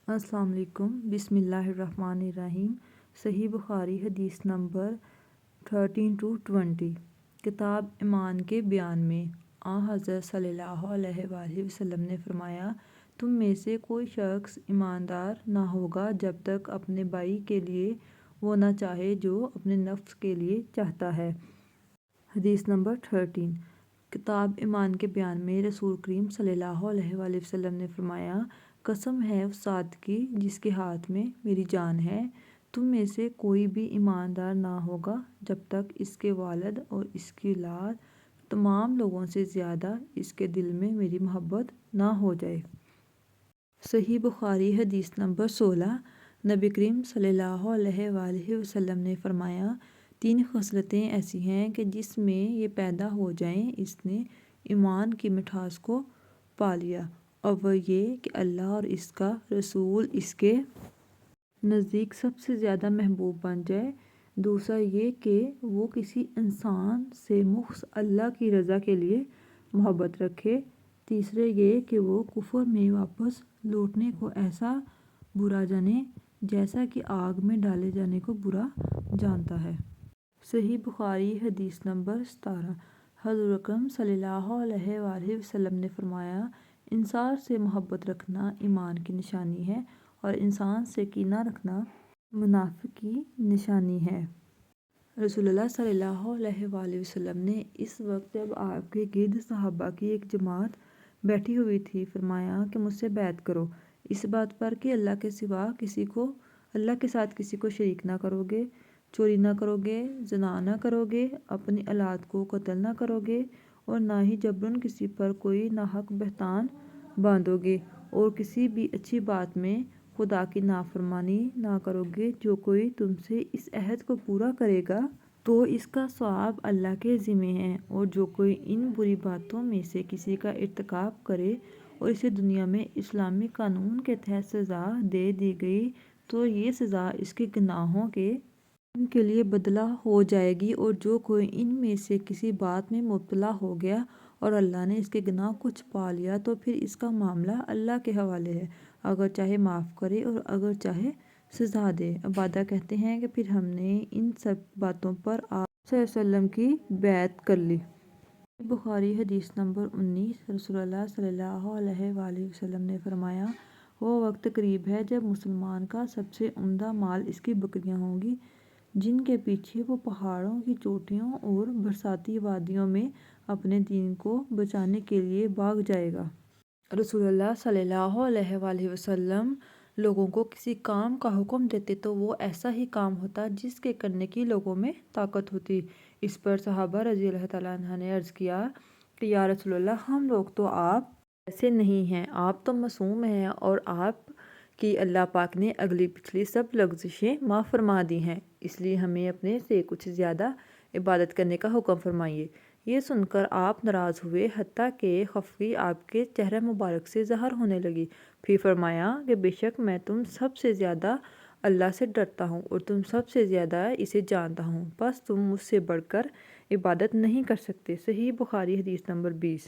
السلام علیکم۔ بسم اللہ الرحمن الرحیم۔ صحیح بخاری حدیث نمبر 13-20۔ کتاب ایمان کے بیان میں حضرت صلی اللہ علیہ وآلہ وسلم نے فرمایا، تم میں سے کوئی شخص ایماندار نہ ہوگا جب تک اپنے بھائی کے لیے وہ نہ چاہے جو اپنے نفس کے لیے چاہتا ہے۔ حدیث نمبر 13۔ کتاب ایمان کے بیان میں رسول کریم صلی اللہ علیہ وآلہ وسلم نے فرمایا، قسم ہے اس ذات کی جس کے ہاتھ میں میری جان ہے، تم میں سے کوئی بھی ایماندار نہ ہوگا جب تک اس کے والد اور اس کی اولاد تمام لوگوں سے زیادہ اس کے دل میں میری محبت نہ ہو جائے۔ صحیح بخاری حدیث نمبر 16۔ نبی کریم صلی اللہ علیہ وآلہ وسلم نے فرمایا، 3 خصلتیں ایسی ہیں کہ جس میں یہ پیدا ہو جائیں اس نے ایمان کی مٹھاس کو پا لیا۔ اول یہ کہ اللہ اور اس کا رسول اس کے نزدیک سب سے زیادہ محبوب بن جائے۔ دوسرا یہ کہ وہ کسی انسان سے مخصوص اللہ کی رضا کے لیے محبت رکھے۔ تیسرا یہ کہ وہ کفر میں واپس لوٹنے کو ایسا برا جانے جیسا کہ آگ میں ڈالے جانے کو برا جانتا ہے۔ صحیح بخاری حدیث نمبر 17۔ حضور اکرم صلی اللہ علیہ وآلہ وسلم نے فرمایا، انسان سے محبت رکھنا ایمان کی نشانی ہے اور انسان سے کینہ رکھنا منافق کی نشانی ہے۔ رسول اللہ صلی اللہ علیہ وآلہ وسلم نے اس وقت جب آپ کے گرد صحابہ کی ایک جماعت بیٹھی ہوئی تھی فرمایا کہ مجھ سے بیعت کرو، اس بات پر کہ اللہ کے سوا اللہ کے ساتھ کسی کو شریک نہ کرو گے، چوری نہ کرو گے، زنا نہ کرو گے، اپنی اولاد کو قتل نہ کرو گے اور نہ ہی جبراً کسی پر کوئی ناحق بہتان باندھو گے اور کسی بھی اچھی بات میں خدا کی نافرمانی نہ کرو گے۔ جو کوئی تم سے اس عہد کو پورا کرے گا تو اس کا ثواب اللہ کے ذمہ ہے، اور جو کوئی ان بری باتوں میں سے کسی کا ارتکاب کرے اور اسے دنیا میں اسلامی قانون کے تحت سزا دے دی گئی تو یہ سزا اس کے گناہوں کے لیے بدلہ ہو جائے گی، اور جو کوئی ان میں سے کسی بات میں مبتلا ہو گیا اور اللہ نے اس کے گناہ کو چھپا لیا تو پھر اس کا معاملہ اللہ کے حوالے ہے، اگر چاہے معاف کرے اور اگر چاہے سزا دے۔ عبادہ کہتے ہیں کہ پھر ہم نے ان سب باتوں پر آپ صلی اللہ علیہ وسلم کی بیعت کر لی۔ بخاری حدیث نمبر 19۔ رسول اللہ صلی اللہ علیہ وآلہ وسلم نے فرمایا، وہ وقت قریب ہے جب مسلمان کا سب سے عمدہ مال اس کی بکریاں ہوں گی جن کے پیچھے وہ پہاڑوں کی چوٹیوں اور برساتی وادیوں میں اپنے دین کو بچانے کے لیے بھاگ جائے گا۔ رسول اللہ صلی اللہ علیہ وآلہ وسلم لوگوں کو کسی کام کا حکم دیتے تو وہ ایسا ہی کام ہوتا جس کے کرنے کی لوگوں میں طاقت ہوتی۔ اس پر صحابہ رضی اللہ تعالیٰ عنہ نے عرض کیا کہ یا رسول اللہ، ہم لوگ تو آپ جیسے نہیں ہیں، آپ تو معصوم ہیں اور آپ کی اللہ پاک نے اگلی پچھلی سب لغزشیں معاف فرما دی ہیں، اس لیے ہمیں اپنے سے کچھ زیادہ عبادت کرنے کا حکم فرمائیے۔ یہ سن کر آپ ناراض ہوئے حتیٰ کہ خفگی آپ کے چہرہ مبارک سے ظاہر ہونے لگی۔ پھر فرمایا کہ بے شک میں تم سب سے زیادہ اللہ سے ڈرتا ہوں اور تم سب سے زیادہ اسے جانتا ہوں، بس تم مجھ سے بڑھ کر عبادت نہیں کر سکتے۔ صحیح بخاری حدیث نمبر 20۔